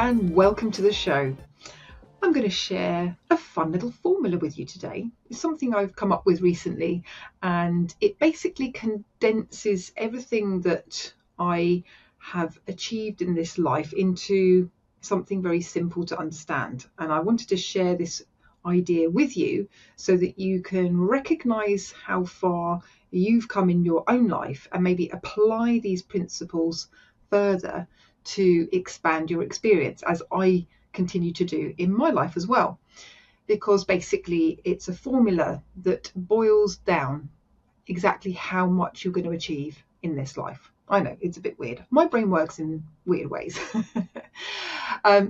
and welcome to the show. I'm going to share a fun little formula with you today. It's something I've come up with recently, and it basically condenses everything that I have achieved in this life into something very simple to understand. And I wanted to share this idea with you so that you can recognize how far you've come in your own life and maybe apply these principles further to expand your experience, as I continue to do in my life as well. Because basically it's a formula that boils down exactly how much you're going to achieve in this life. I know it's a bit weird. My brain works in weird ways.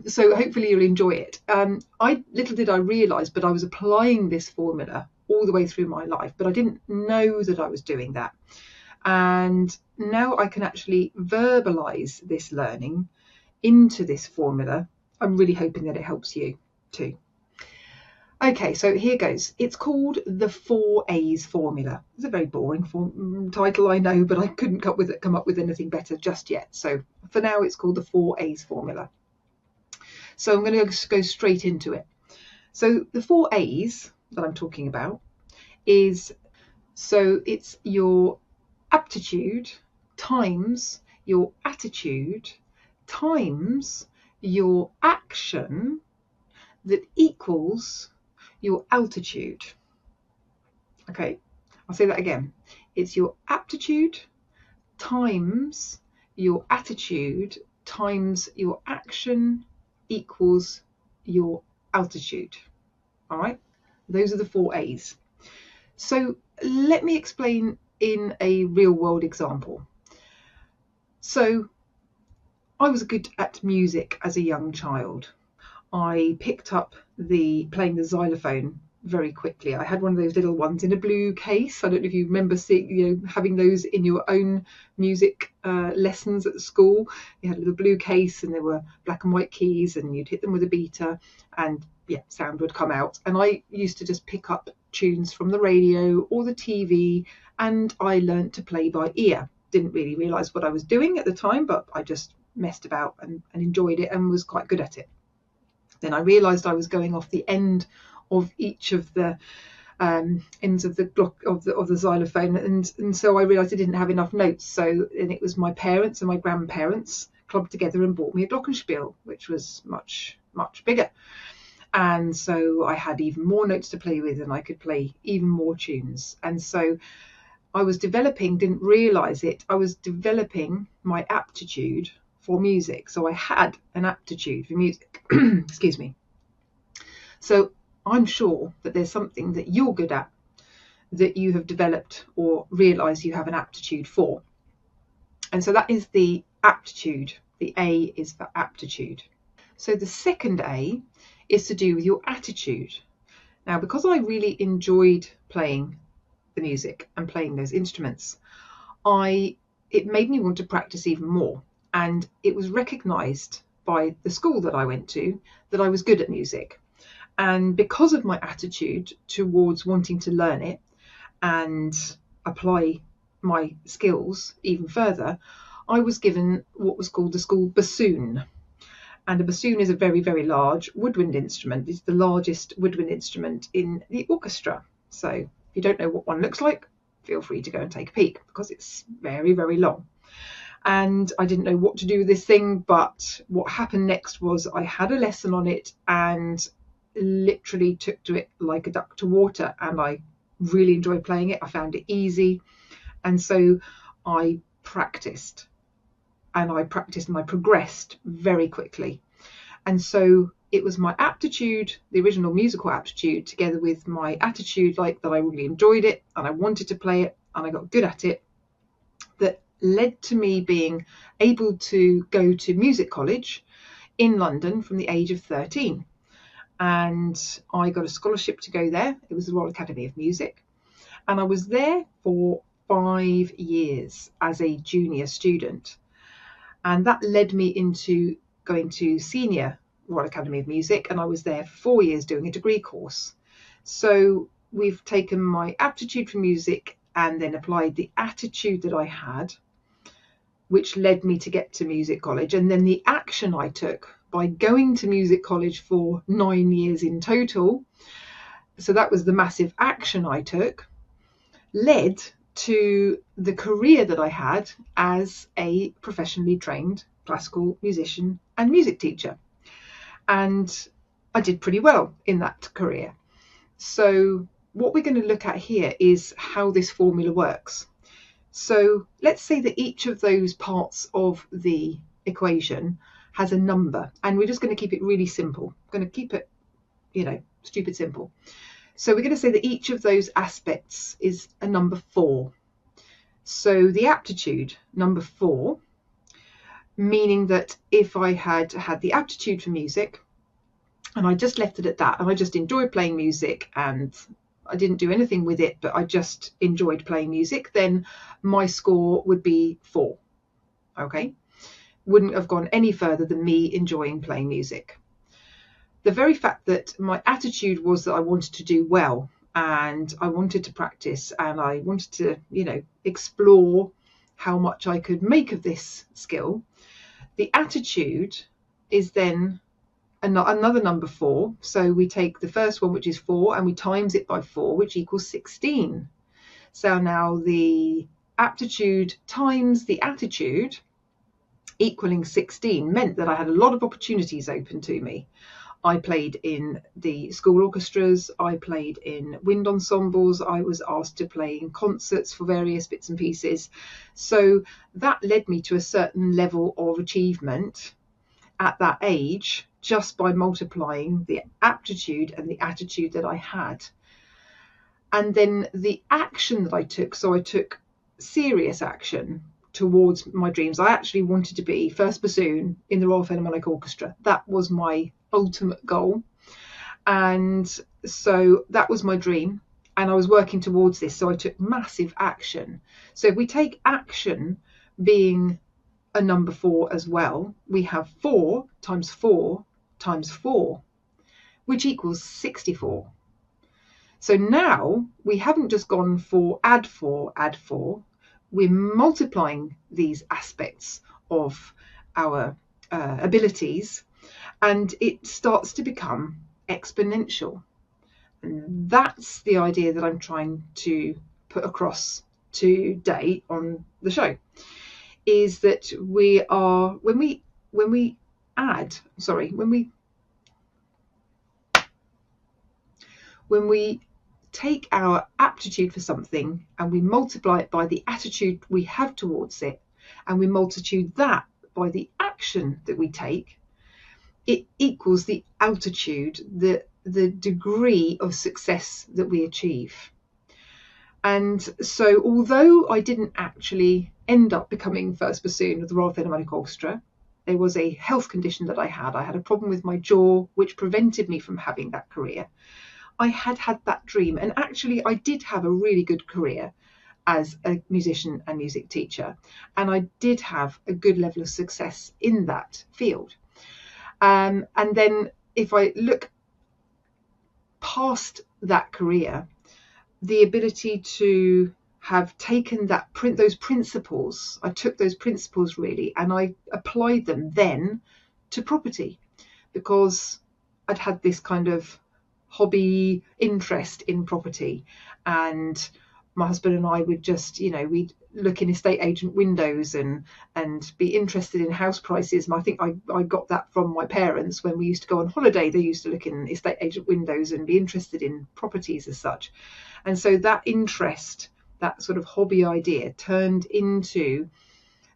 So hopefully you'll enjoy it. Little did I realise, but I was applying this formula all the way through my life, but I didn't know that I was doing that. And now I can actually verbalise this learning into this formula. I'm really hoping that it helps you too. Okay, so here goes. It's called the 4 A's formula. It's a very boring title, I know, but I couldn't come up with anything better just yet. So for now, it's called the 4 A's formula. So I'm going to go straight into it. So the 4 A's that I'm talking about it's your aptitude times your attitude times your action that equals your altitude. Okay, I'll say that again. It's your aptitude times your attitude times your action equals your altitude. All right, those are the 4 A's. So let me explain in a real world example. So I was good at music as a young child. I picked up playing the xylophone very quickly. I had one of those little ones in a blue case. I don't know if you remember seeing, having those in your own music lessons at school. You had a little blue case and there were black and white keys and you'd hit them with a beater and sound would come out. And I used to just pick up tunes from the radio or the TV, and I learnt to play by ear. Didn't really realise what I was doing at the time, but I just messed about and enjoyed it and was quite good at it. Then I realised I was going off the end of each of the ends of the block of the xylophone, and so I realised I didn't have enough notes. And it was my parents and my grandparents clubbed together and bought me a glockenspiel, which was much bigger. And so I had even more notes to play with, and I could play even more tunes. And so I was didn't realise it, I was developing my aptitude for music. So I had an aptitude for music. Excuse me. So I'm sure that there's something that you're good at that you have developed or realised you have an aptitude for. And so that is the aptitude. The A is for aptitude. So the second A is to do with your attitude. Now, because I really enjoyed playing the music and playing those instruments, it made me want to practice even more. And it was recognised by the school that I went to that I was good at music. And because of my attitude towards wanting to learn it and apply my skills even further, I was given what was called the school bassoon. And a bassoon is a very, very large woodwind instrument. It's the largest woodwind instrument in the orchestra. So if you don't know what one looks like, feel free to go and take a peek, because it's very, very long. And I didn't know what to do with this thing, but what happened next was I had a lesson on it and literally took to it like a duck to water, and I really enjoyed playing it. I found it easy, and so I practiced and I progressed very quickly. And so it was my aptitude, the original musical aptitude, together with my attitude, like that I really enjoyed it and I wanted to play it and I got good at it, that led to me being able to go to music college in London from the age of 13. And I got a scholarship to go there. It was the Royal Academy of Music. And I was there for 5 years as a junior student. And that led me into going to senior Royal Academy of Music. And I was there for 4 years doing a degree course. So we've taken my aptitude for music and then applied the attitude that I had, which led me to get to music college. And then the action I took by going to music college for 9 years in total, so that was the massive action I took, led to the career that I had as a professionally trained classical musician and music teacher. And I did pretty well in that career. So what we're going to look at here is how this formula works. So let's say that each of those parts of the equation has a number, and we're just going to keep it really simple. I'm going to keep it, stupid simple. So we're going to say that each of those aspects is a number 4. So the aptitude, number 4, meaning that if I had the aptitude for music and I just left it at that, and I just enjoyed playing music and I didn't do anything with it, but I just enjoyed playing music, then my score would be 4. Okay? Wouldn't have gone any further than me enjoying playing music. The very fact that my attitude was that I wanted to do well and I wanted to practice and I wanted to, explore how much I could make of this skill, the attitude is then another number 4. So we take the first one, which is 4, and we times it by 4, which equals 16. So now the aptitude times the attitude equaling 16 meant that I had a lot of opportunities open to me. I played in the school orchestras, I played in wind ensembles, I was asked to play in concerts for various bits and pieces. So that led me to a certain level of achievement at that age, just by multiplying the aptitude and the attitude that I had. And then the action that I took, so I took serious action towards my dreams. I actually wanted to be first bassoon in the Royal Philharmonic Orchestra. That was my ultimate goal. And so that was my dream. And I was working towards this. So I took massive action. So if we take action being a number 4 as well, we have 4 times 4 times 4, which equals 64. So now we haven't just gone for add 4, add 4. We're multiplying these aspects of our abilities, and it starts to become exponential. And that's the idea that I'm trying to put across today on the show, is that we are, when we take our aptitude for something and we multiply it by the attitude we have towards it, and we multiply that by the action that we take, it equals the altitude, the degree of success that we achieve. And so although I didn't actually end up becoming first bassoon of the Royal Philharmonic Orchestra, there was a health condition that I had. I had a problem with my jaw, which prevented me from having that career. I had that dream, and actually I did have a really good career as a musician and music teacher, and I did have a good level of success in that field. And then if I look past that career, the ability to have taken those principles, I took those principles really, and I applied them then to property, because I'd had this kind of hobby interest in property, and my husband and I would just, we'd look in estate agent windows and be interested in house prices. I think I got that from my parents. When we used to go on holiday, they used to look in estate agent windows and be interested in properties as such. And so that interest, that sort of hobby idea, turned into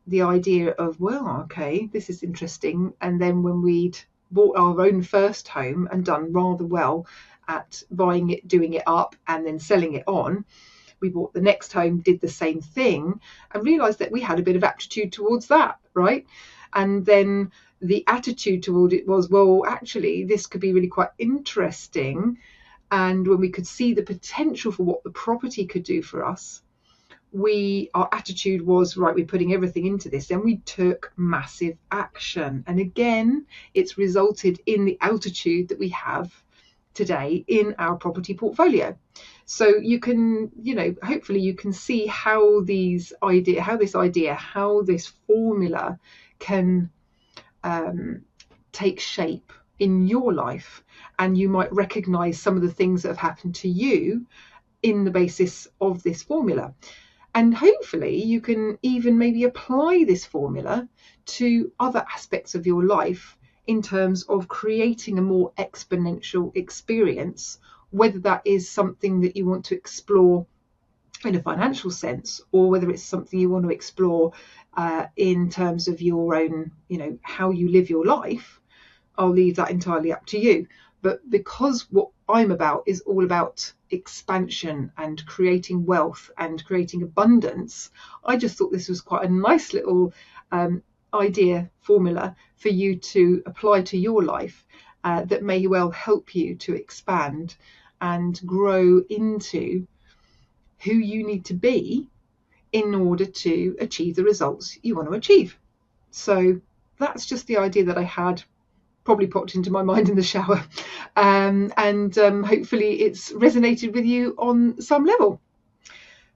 the idea of, well, okay, this is interesting. And then when we'd bought our own first home and done rather well at buying it, doing it up, and then selling it on, we bought the next home, did the same thing, and realized that we had a bit of aptitude towards that, right? And then the attitude toward it was, well, actually, this could be really quite interesting. And when we could see the potential for what the property could do for us, our attitude was, right, we're putting everything into this. And we took massive action. And again, it's resulted in the altitude that we have today in our property portfolio. So you can, hopefully you can see how this formula can take shape in your life, and you might recognize some of the things that have happened to you in the basis of this formula. And hopefully you can even maybe apply this formula to other aspects of your life in terms of creating a more exponential experience, whether that is something that you want to explore in a financial sense, or whether it's something you want to explore in terms of your own, how you live your life. I'll leave that entirely up to you. But because what I'm about is all about expansion and creating wealth and creating abundance, I just thought this was quite a nice little idea formula for you to apply to your life that may well help you to expand and grow into who you need to be in order to achieve the results you want to achieve. So that's just the idea that I had, probably popped into my mind in the shower, and hopefully it's resonated with you on some level.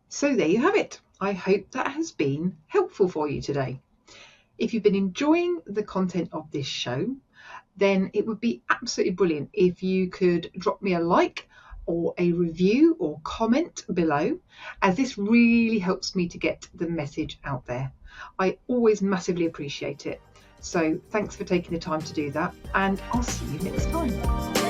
So there you have it. I hope that has been helpful for you today. If you've been enjoying the content of this show, then it would be absolutely brilliant if you could drop me a like or a review or comment below, as this really helps me to get the message out there. I always massively appreciate it. So thanks for taking the time to do that, and I'll see you next time.